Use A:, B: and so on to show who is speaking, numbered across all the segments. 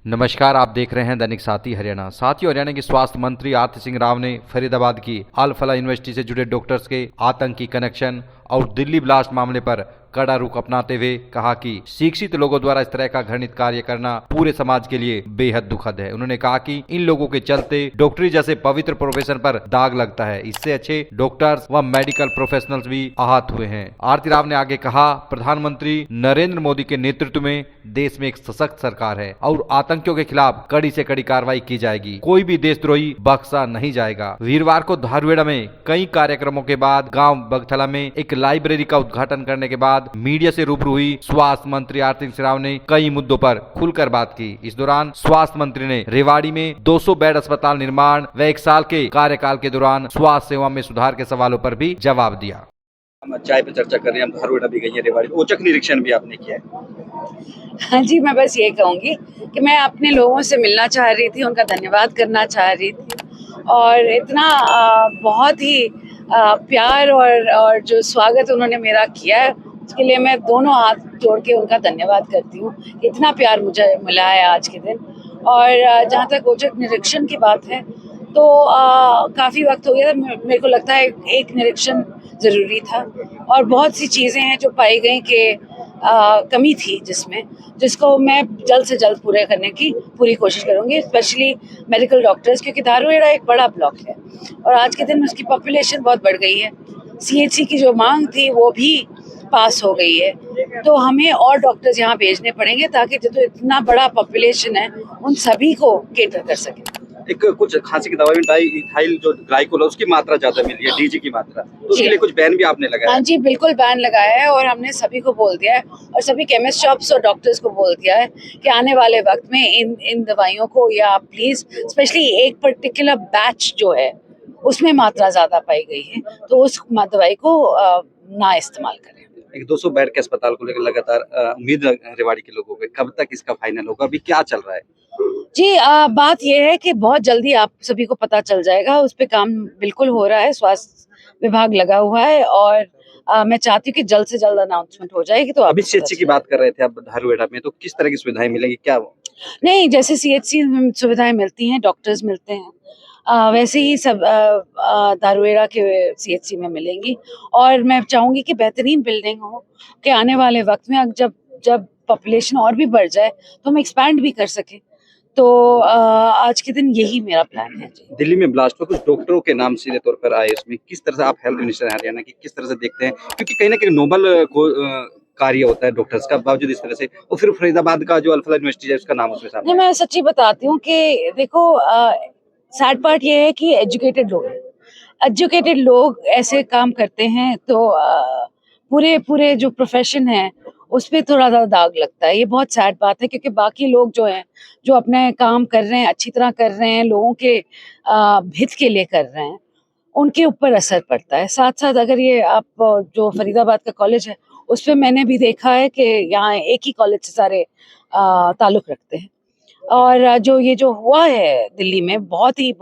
A: नमस्कार, आप देख रहे हैं दैनिक साथी हरियाणा। साथियों, हरियाणा के स्वास्थ्य मंत्री आरती सिंह राव ने फरीदाबाद की अल फलाह यूनिवर्सिटी से जुड़े डॉक्टर्स के आतंकी कनेक्शन और दिल्ली ब्लास्ट मामले पर कड़ा रुख अपनाते हुए कहा कि शिक्षित लोगों द्वारा इस तरह का घृणित कार्य करना पूरे समाज के लिए बेहद दुखद है। उन्होंने कहा कि इन लोगों के चलते डॉक्टरी जैसे पवित्र प्रोफेशन पर दाग लगता है। इससे अच्छे डॉक्टर्स व मेडिकल प्रोफेशनल्स भी आहत हुए हैं। आरती राव ने आगे कहा, प्रधानमंत्री नरेंद्र मोदी के नेतृत्व में देश में एक सशक्त सरकार है और आतंकियों के खिलाफ कड़ी से कड़ी कार्रवाई की जाएगी। कोई भी देशद्रोही बख्शा नहीं जाएगा। वीरवार को धारुएड़ा में कई कार्यक्रमों के बाद गांव बगथला में एक लाइब्रेरी का उद्घाटन करने के बाद मीडिया से रूबरू हुई स्वास्थ्य मंत्री आरती सिंह राव ने कई मुद्दों पर खुलकर बात की। इस दौरान स्वास्थ्य मंत्री ने रेवाड़ी में 200 बेड अस्पताल निर्माण व 1 साल के कार्यकाल के दौरान स्वास्थ्य सेवा में सुधार के सवालों पर भी जवाब दिया।
B: हम चाय पे चर्चा कर रहे हैं, हम धारुएड़ा भी गई है, रेवाड़ी औचक निरीक्षण भी आपने किया है।
C: हाँ जी, मैं बस ये कहूँगी कि मैं अपने लोगों से मिलना चाह रही थी, उनका धन्यवाद करना चाह रही थी और इतना बहुत ही प्यार और जो स्वागत उन्होंने मेरा किया है उसके लिए मैं दोनों हाथ जोड़ के उनका धन्यवाद करती हूँ। इतना प्यार मुझे मिला है आज के दिन। और जहाँ तक औचक निरीक्षण की बात है तो काफ़ी वक्त हो गया था। मेरे को लगता है एक निरीक्षण ज़रूरी था और बहुत सी चीज़ें हैं जो पाई गई कि कमी थी जिसको मैं जल्द से जल्द पूरे करने की पूरी कोशिश करूंगी, स्पेशली मेडिकल डॉक्टर्स, क्योंकि धारुएड़ा एक बड़ा ब्लॉक है और आज के दिन उसकी पॉपुलेशन बहुत बढ़ गई है। सीएचसी की जो मांग थी वो भी पास हो गई है, तो हमें और डॉक्टर्स यहाँ भेजने पड़ेंगे ताकि जो इतना बड़ा पॉपुलेशन है उन सभी को केटर कर सके।
B: एक कुछ खांसी की दवा में डाइइथाइल जो ग्लाइकोल उसकी मात्रा ज्यादा मिली है, डीजी की मात्रा, तो उसके लिए कुछ बैन भी आपने लगाया?
C: हाँ जी, बिल्कुल बैन लगाया है और हमने सभी को बोल दिया है और सभी केमिस्ट शॉप्स और डॉक्टर्स को बोल दिया है कि आने वाले वक्त में इन दवाइयों को या प्लीज स्पेशली एक पर्टिकुलर बैच जो है उसमें मात्रा ज्यादा पाई गई है तो उस दवाई को ना इस्तेमाल करें।
B: एक 200 बेड के अस्पताल को लेकर लगातार उम्मीद रेवाड़ी के लोगों को, कब तक इसका फाइनल होगा, अभी क्या चल रहा है?
C: जी, बात यह है कि बहुत जल्दी आप सभी को पता चल जाएगा। उस पे काम बिल्कुल हो रहा है, स्वास्थ्य विभाग लगा हुआ है और मैं चाहती हूँ कि जल्द से जल्द अनाउंसमेंट हो जाएगी। तो
B: अभी सीएचसी की बात कर रहे थे आप धारुएड़ा में, तो किस तरह की सुविधाएं मिलेंगी क्या?
C: नहीं, जैसे सीएचसी में सुविधाएं मिलती हैं, डॉक्टर्स मिलते हैं, वैसे ही सब धारुएड़ा के सीएचसी में मिलेंगी और मैं चाहूँगी कि बेहतरीन बिल्डिंग हो कि आने वाले वक्त में जब पॉपुलेशन और भी बढ़ जाए तो हम एक्सपैंड भी कर सकें। तो आज के दिन यही मेरा प्लान है।
B: दिल्ली में ब्लास्ट में कुछ डॉक्टरों के नाम सीधे तौर पर आए, इसमें किस तरह से आप हेल्थ मिनिस्टर हरियाणा की किस तरह से देखते हैं, क्योंकि कहीं ना कहीं नोबल कार्य होता है डॉक्टर्स का, बावजूद इस तरह से, और फिर फरीदाबाद का जो अल फलाह यूनिवर्सिटी है उसका नाम उसमें सामने।
C: मैं सच्ची बताती हूँ कि देखो, सैड पार्ट ये है कि एजुकेटेड लोग ऐसे काम करते हैं तो पूरे जो प्रोफेशन है उस पर थोड़ा सा दाग लगता है। ये बहुत सैड बात है क्योंकि बाकी लोग जो हैं जो अपने काम कर रहे हैं, अच्छी तरह कर रहे हैं, लोगों के हित के लिए कर रहे हैं, उनके ऊपर असर पड़ता है। साथ साथ अगर ये आप जो फरीदाबाद का कॉलेज है उस पर मैंने भी देखा है कि यहाँ एक ही कॉलेज से सारे ताल्लुक रखते हैं और जो हुआ है दिल्ली में बहुत ही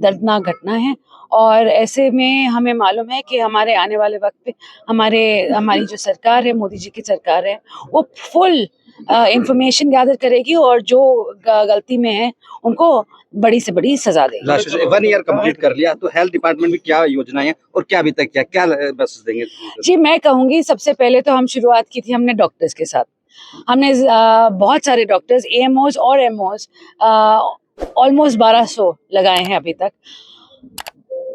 C: दर्दनाक घटना है और ऐसे में हमें मालूम है कि हमारे आने वाले वक्त पे हमारी जो सरकार है, मोदी जी की सरकार है, वो फुल इंफॉर्मेशन गैदर करेगी और जो गलती में है उनको बड़ी से बड़ी सजा देगी।
B: 1 ईयर कंप्लीट कर लिया, तो हेल्थ डिपार्टमेंट में क्या योजनाएं हैं और क्या अभी तक क्या मैसेज देंगे?
C: जी, मैं कहूँगी सबसे पहले तो हम शुरुआत की थी हमने डॉक्टर्स के साथ। हमने बहुत सारे डॉक्टर्स, एएमओज और एमओज ऑलमोस्ट 1200 लगाए हैं अभी तक।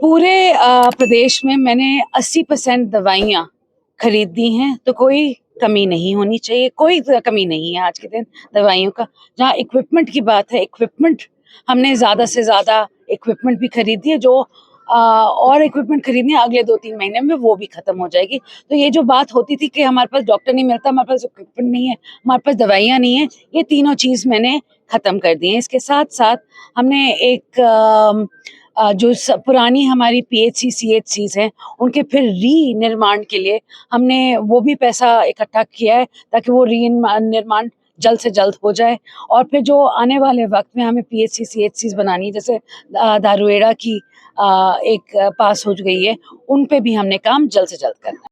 C: पूरे प्रदेश में मैंने 80% दवाइयाँ खरीद दी हैं, तो कोई कमी नहीं होनी चाहिए, कोई कमी नहीं है आज के दिन दवाइयों का। जहाँ इक्विपमेंट की बात है, इक्विपमेंट हमने ज़्यादा से ज़्यादा इक्विपमेंट भी खरीदी है, जो और इक्विपमेंट खरीदनी है अगले 2-3 महीने में वो भी खत्म हो जाएगी। तो ये जो बात होती थी कि हमारे पास डॉक्टर नहीं मिलता, हमारे पास इक्विपमेंट नहीं है, हमारे पास दवाइयाँ नहीं है, ये तीनों चीज़ मैंने खत्म कर दी है। इसके साथ साथ हमने एक जो पुरानी हमारी पीएचसी सीएचसीज हैं उनके फिर री निर्माण के लिए हमने वो भी पैसा इकट्ठा किया है ताकि वो री निर्माण जल्द से जल्द हो जाए और फिर जो आने वाले वक्त में हमें पीएचसी सीएचसीज बनानी, जैसे धारुएड़ा की एक पास हो गई है, उन पे भी हमने काम जल्द से जल्द करना है।